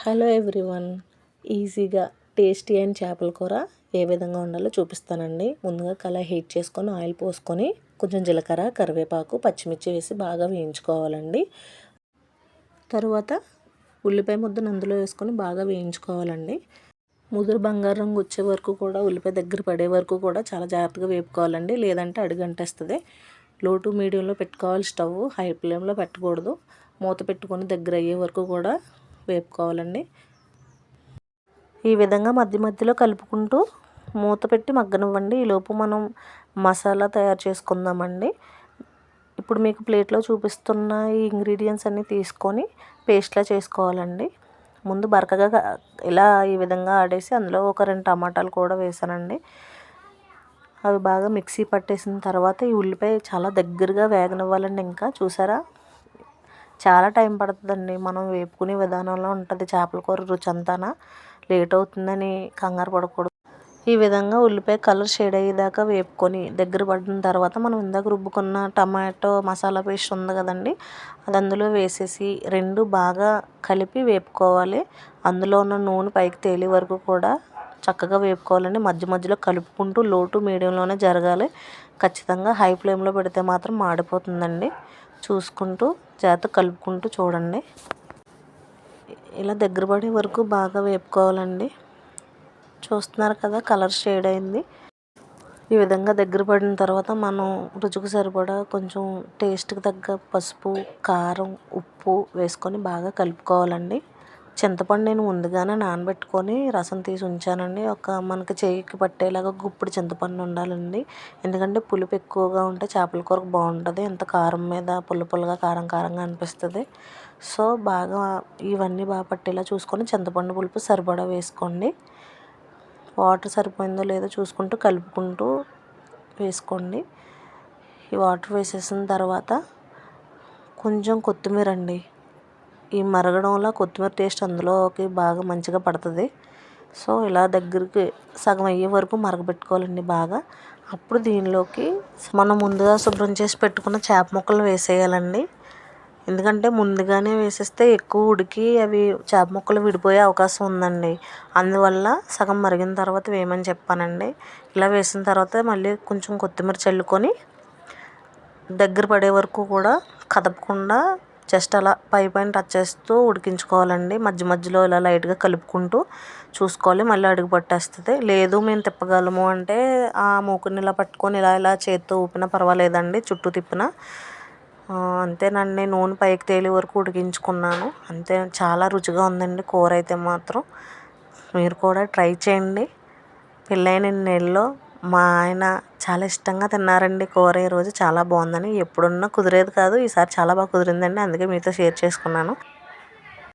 Hello everyone, ఈజీగా tasty అయిన చేపల కూర ఏ విధంగా ఉండాలో చూపిస్తానండి. ముందుగా కళాయి హీట్ చేసుకొని ఆయిల్ పోసుకొని కొంచెం జీలకర్ర, కరివేపాకు, పచ్చిమిర్చి వేసి బాగా వేయించుకోవాలండి. తరువాత ఉల్లిపాయ ముద్దను అందులో వేసుకొని బాగా వేయించుకోవాలండి. ముదురు బంగారు రంగు వచ్చే వరకు కూడా, ఉల్లిపాయ దగ్గర పడే వరకు కూడా చాలా జాగ్రత్తగా వేపుకోవాలండి. లేదంటే అడుగంటేస్తుంది. లో టు మీడియంలో పెట్టుకోవాలి స్టవ్, హై ఫ్లేమ్లో పెట్టకూడదు. మూత పెట్టుకొని దగ్గర అయ్యే వరకు కూడా వేపుకోవాలండి. ఈ విధంగా మధ్య మధ్యలో కలుపుకుంటూ మూత పెట్టి మగ్గనివ్వండి. ఈలోపు మనం మసాలా తయారు చేసుకుందామండి. ఇప్పుడు మీకు ప్లేట్లో చూపిస్తున్న ఈ ఇంగ్రీడియంట్స్ అన్నీ తీసుకొని పేస్ట్లా చేసుకోవాలండి. ముందు బరకగా ఇలా ఈ విధంగా ఆడేసి అందులో ఒక 2 టమాటాలు కూడా వేసానండి. అవి బాగా మిక్సీ పట్టేసిన తర్వాత ఈ ఉల్లిపాయ చాలా దగ్గరగా వేగనివ్వాలండి. ఇంకా చూసారా, చాలా టైం పడుతుందండి. మనం వేపుకునే విధానంలో ఉంటుంది చేపల కూర రుచి అంతానా. లేట్ అవుతుందని కంగారు పడకూడదు. ఈ విధంగా ఉల్లిపాయ కలర్ షేడ్ అయ్యేదాకా వేపుకొని దగ్గర పడిన తర్వాత మనం ఇందాక రుబ్బుకున్న టమాటో మసాలా పేస్ట్ ఉంది కదండి, అది అందులో వేసేసి 2 బాగా కలిపి వేపుకోవాలి. అందులో ఉన్న నూనె పైకి తేలే వరకు కూడా చక్కగా వేపుకోవాలండి. మధ్య మధ్యలో కలుపుకుంటూ లో టు మీడియంలోనే జరగాలి. ఖచ్చితంగా హై ఫ్లేమ్లో పెడితే మాత్రం మాడిపోతుందండి. చూసుకుంటూ జాగ్రత్తగా కలుపుకుంటూ చూడండి. ఇలా దగ్గర పడే వరకు బాగా వేపుకోవాలండి. చూస్తున్నారు కదా, కలర్ షేడ్ అయింది. ఈ విధంగా దగ్గర పడిన తర్వాత మనం రుచికి సరిపడా కొంచెం టేస్ట్కి తగ్గ పసుపు, కారం, ఉప్పు వేసుకొని బాగా కలుపుకోవాలండి. చింతపండు నేను ముందుగానే నానబెట్టుకొని రసం తీసి ఉంచానండి. మనకి చేయికి పట్టేలాగా గుప్పుడు చింతపండు ఉండాలండి. ఎందుకంటే పులుపు ఎక్కువగా ఉంటే చేపల కూరకు బాగుంటుంది. ఎంత కారం మీద పుల్లగా కారం కారంగా అనిపిస్తుంది. సో బాగా ఇవన్నీ బాగా పట్టేలా చూసుకొని చింతపండు పులుపు సరిపడా వేసుకోండి. వాటర్ సరిపోయిందో లేదో చూసుకుంటూ కలుపుకుంటూ వేసుకోండి. ఈ వాటర్ వేసేసిన తర్వాత కొంచెం కొత్తిమీర అండి. ఈ మరగడంలో కొత్తిమీర టేస్ట్ అందులోకి బాగా మంచిగా పడుతుంది. సో ఇలా దగ్గరికి సగం అయ్యే వరకు మరగబెట్టుకోవాలండి బాగా. అప్పుడు దీనిలోకి మనం ముందుగా శుభ్రం చేసి పెట్టుకున్న చేప ముక్కలు వేసేయాలండి. ఎందుకంటే ముందుగానే వేసేస్తే ఎక్కువ ఉడికి అవి చేప ముక్కలు విడిపోయే అవకాశం ఉందండి. అందువల్ల సగం మరిగిన తర్వాత వేయమని చెప్పానండి. ఇలా వేసిన తర్వాత మళ్ళీ కొంచెం కొత్తిమీర చల్లుకొని దగ్గర పడే వరకు కూడా కదపకుండా జస్ట్ అలా పైన టచ్ చేస్తూ ఉడికించుకోవాలండి. మధ్య మధ్యలో ఇలా లైట్గా కలుపుకుంటూ చూసుకోవాలి. మళ్ళీ అడుగు పట్టేస్తుంది. లేదు మేము తిప్పగలము అంటే ఆ మూకుని ఇలా పట్టుకొని ఇలా చేత్తో ఊపినా పర్వాలేదండి, చుట్టూ తిప్పినా. అంతేనండి, నూనె పైకి తేలే వరకు ఉడికించుకున్నాను. అంతే, చాలా రుచిగా ఉందండి కూర అయితే మాత్రం. మీరు కూడా ట్రై చేయండి. పెళ్ళైన నెలలో మా ఆయన చాలా ఇష్టంగా తిన్నారండి కూర. ఈరోజు చాలా బాగుందని. ఎప్పుడున్నా కుదిరేది కాదు, ఈసారి చాలా బాగా కుదిరిందండి. అందుకే మీతో షేర్ చేసుకున్నాను.